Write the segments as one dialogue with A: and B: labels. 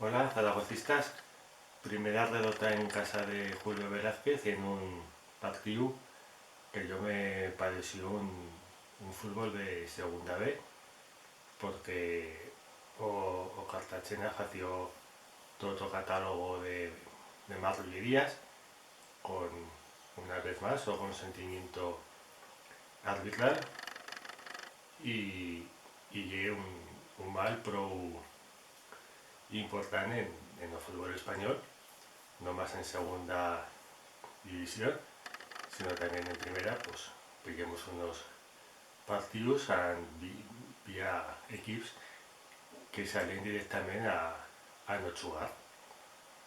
A: Hola, zaragocistas. Primera derrota en casa de Julio Velázquez en un partido que yo me pareció un fútbol de segunda B, porque o Cartagena fació todo o catálogo de marrullerías con, una vez más, o consentimiento arbitral y, y un mal pro importante en el fútbol español, no más en segunda división, sino también en primera, pues pillemos unos partidos vía equipos que salen directamente a no jugar,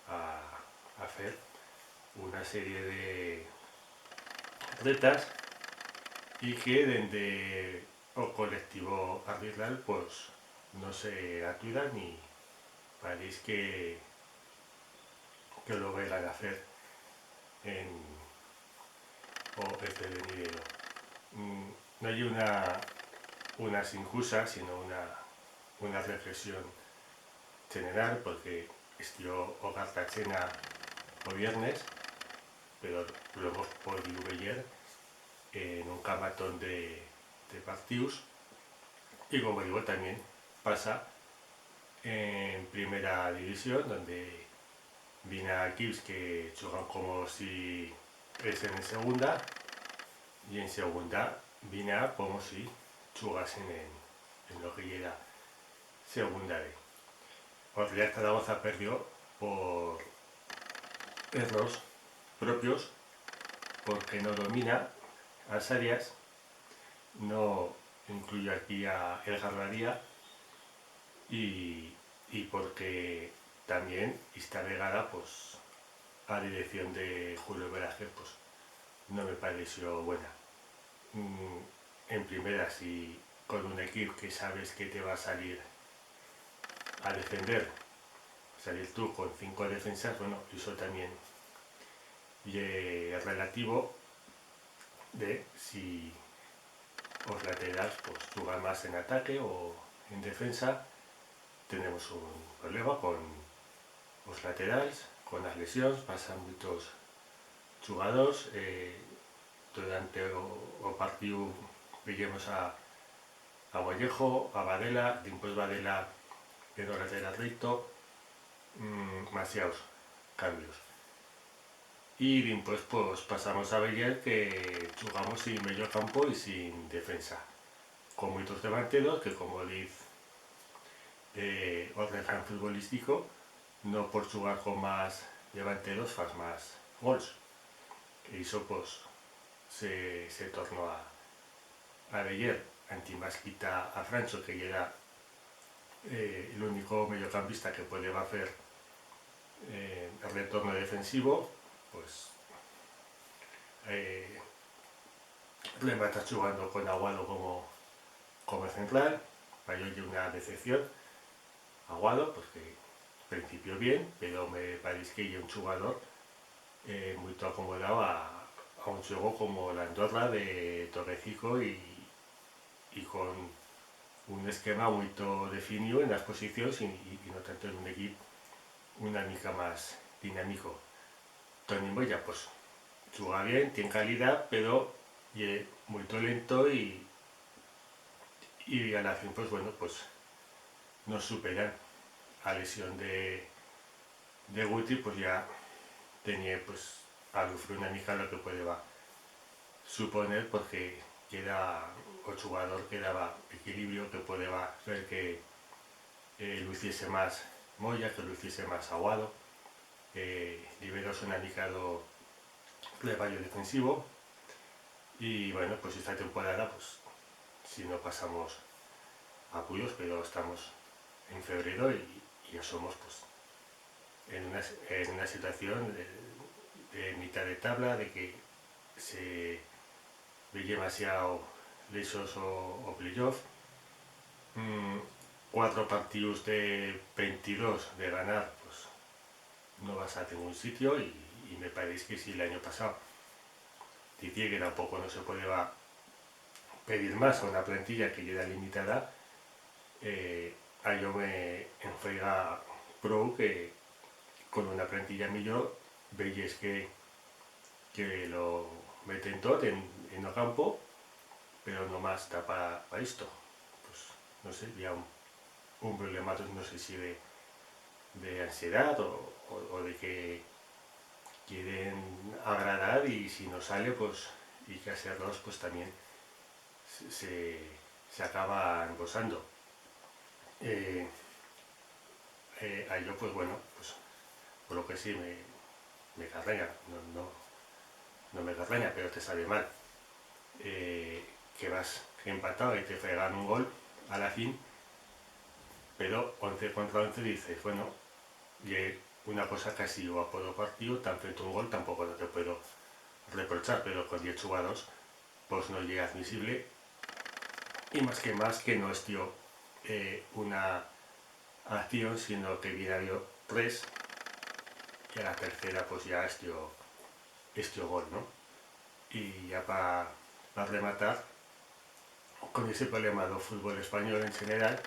A: a hacer una serie de retas y que desde o colectivo arbitral pues no se aturan ni parece que lo vayan a hacer en o este venidero. No hay una sincusa, sino una reflexión general, porque estuvo o Cartagena o viernes, pero lo hemos podido ver en un camatón de partidos, y como digo, también pasa en primera división, donde viene a equipos que juegan como si es en segunda, y en segunda viene a como si jugasen en lo que era segunda B. O Real Zaragoza perdió por errores propios, porque no domina las áreas, no incluyo aquí a El Garradía, y porque también esta vegada pues a dirección de Julio Velázquez pues no me pareció buena. En primera, si con un equipo que sabes que te va a salir a defender, salir tú con 5 defensas, bueno, eso también es relativo de si os laterales pues jugar más en ataque o en defensa. Tenemos un problema con los laterales, con las lesiones, pasan muchos jugadores. Durante o partido veíamos a Vallejo, a Varela, después Varela en el lateral recto, demasiados cambios. Y después pues pasamos a ver que jugamos sin medio campo y sin defensa, con muchos delanteros que, como dice o refrán futbolístico, no por jugar con más delanteros faz más gols. Y eso pues se tornó a ver. Antimás quita a Francho, que era el único mediocampista que puede hacer el retorno defensivo, pues eh, Lema está jugando con Aguado como central. Para yo hay una decepción Aguado, porque principio bien, pero me parece que hay un jugador muy acomodado a un juego como la Andorra de Torrecico, y con un esquema muy definido en las posiciones, y no tanto en un equipo una mica más dinámico. Tony Moya pues juega bien, tiene calidad, pero es muy lento, y a la fin pues bueno, pues no superan a lesión de Guti, pues ya tenía pues a Lufre una mica lo que puede suponer, porque queda o jugador que daba equilibrio, que puede hacer que lo hiciese más Moya, que lo hiciese más Aguado, liberos un anicado plebayo defensivo. Y bueno, pues esta temporada pues si no pasamos apuros, pero estamos en febrero, y ya somos pues en una situación de mitad de tabla, de que se ve demasiado lesos o playoff. 4 partidos de 22 de ganar, pues no vas a ningún sitio, y me parece que si el año pasado decía que tampoco no se podía pedir más a una plantilla que queda limitada, a yo me enfrega pro que con una plantilla millor veies que lo meten tot en el campo, pero nomás está para esto. Pues no sé, ya un problema, no sé si de ansiedad o de que quieren agradar y si no sale, pues y que hacerlos, pues también se acaban gozando. A yo, pues bueno, pues por lo que sí me carreña, no me carreña, pero te sabe mal. Que vas empatado y te fregan un gol a la fin, pero 11 contra 11 dices, bueno, y una cosa que ha sido a todo partido, tan frente a un gol tampoco no te puedo reprochar, pero con 10 jugados pues no llega admisible y más que no es tío una acción, sino que viene habido 3 y a la tercera pues ya es tío gol, ¿no? Y ya para rematar, con ese problema del fútbol español en general,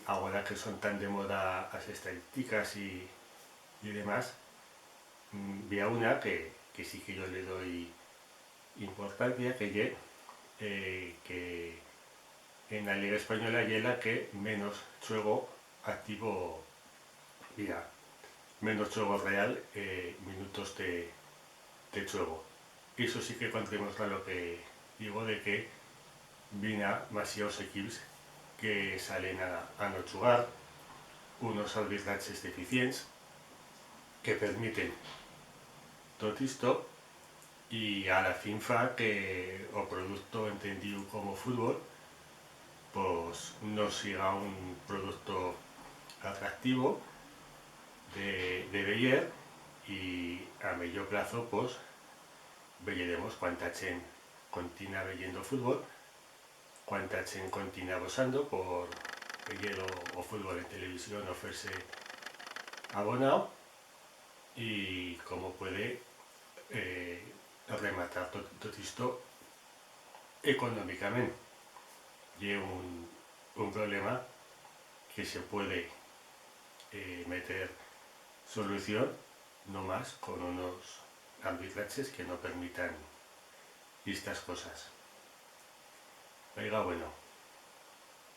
A: ahora que son tan de moda las estadísticas y demás, vi a una que sí que yo le doy importancia, que en la Liga Española es la que menos juego activo, mira, menos juego real, minutos de juego. Eso sí que contribuimos a lo que digo de que viene a demasiados equipos que salen a no jugar, unos arbitrajes deficientes que permiten todo esto y a la fin fa que o producto entendido como fútbol pues no siga un producto atractivo de ver y a medio plazo pues veremos cuánta gente continúa viendo fútbol, cuánta gente continúa gozando por ver o fútbol en televisión o hacerse abonado y cómo puede rematar todo esto económicamente. Y un problema que se puede meter solución no más con unos arbitrajes que no permitan estas cosas. Oiga, bueno,